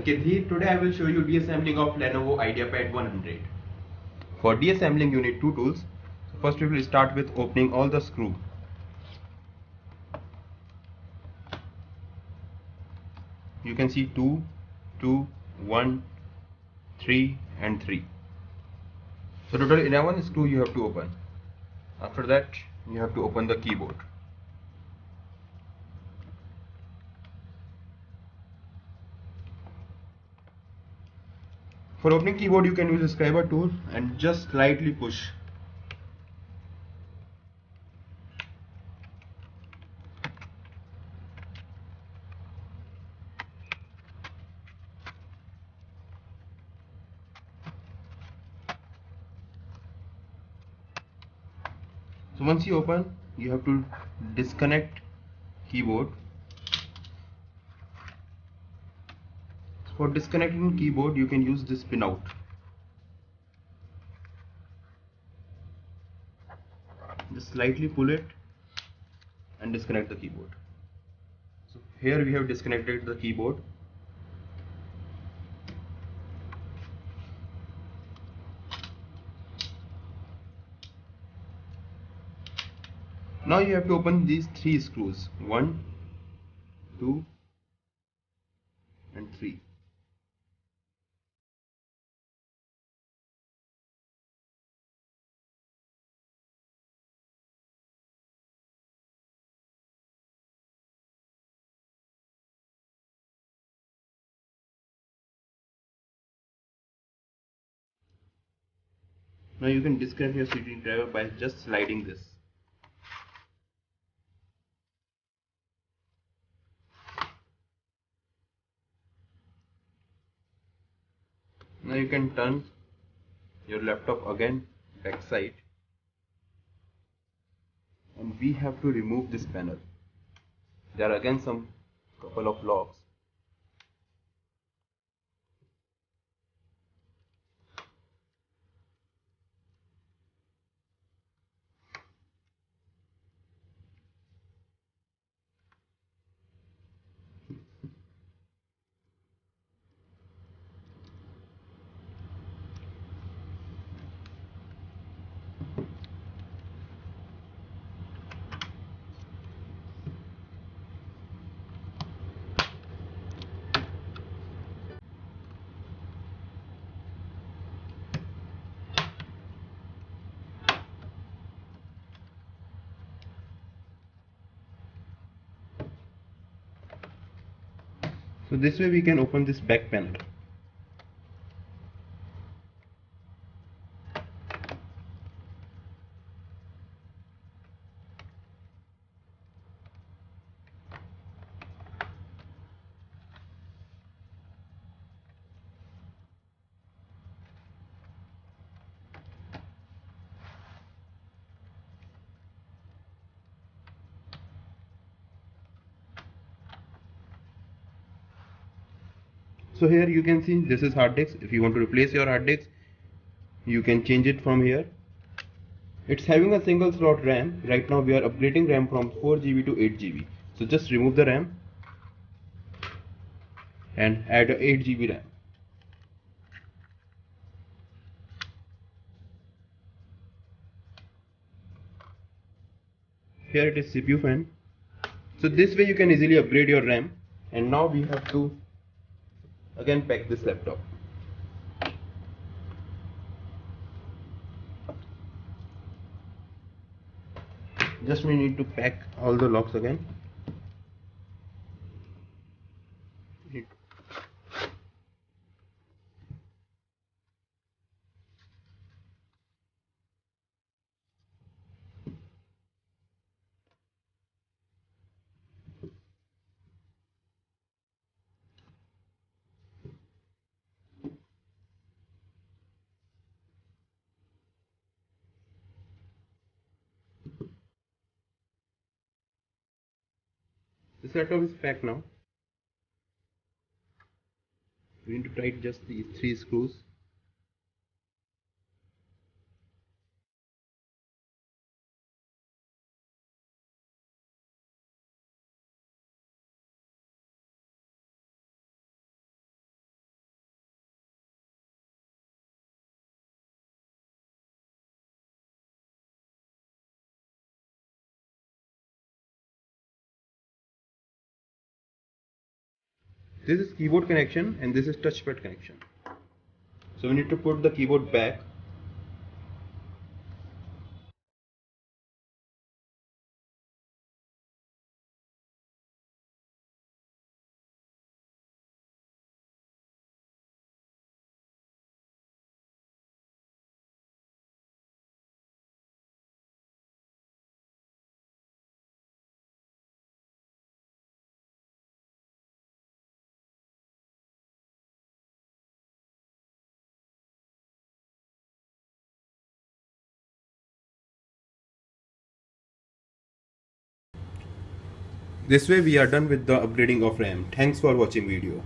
Today I will show you disassembling of Lenovo Ideapad 100. For disassembling you need two tools. So first we will start with opening all the screw. You can see 2, 2, 1, 3 and 3. So total 11 screw you have to open. After that you have to open the keyboard. For opening keyboard you can use a scriber tool and just slightly push. So once you open, you have to disconnect keyboard. For disconnecting keyboard you can use this pin out. Just slightly pull it and disconnect the keyboard. So here we have disconnected the keyboard. Now you have to open these three screws, 1, 2 and 3. Now you can disconnect your CD driver by just sliding this. Now you can turn your laptop again back side, and we have to remove this panel. There are again some couple of locks. So this way we can open this back panel. So here you can see this is hard disk. If you want to replace your hard disk, you can change it from here. It's having a single slot RAM. Right now we are upgrading RAM from 4 GB to 8 GB. So just remove the RAM and add a 8 GB RAM. Here it is CPU fan. So this way you can easily upgrade your RAM. And now we have to again pack this laptop. Just we need to pack all the locks again. This laptop is packed now. We need to tighten just these 3 screws. This is keyboard connection and this is touchpad connection. So we need to put the keyboard back. This way we are done with the upgrading of RAM. Thanks for watching video.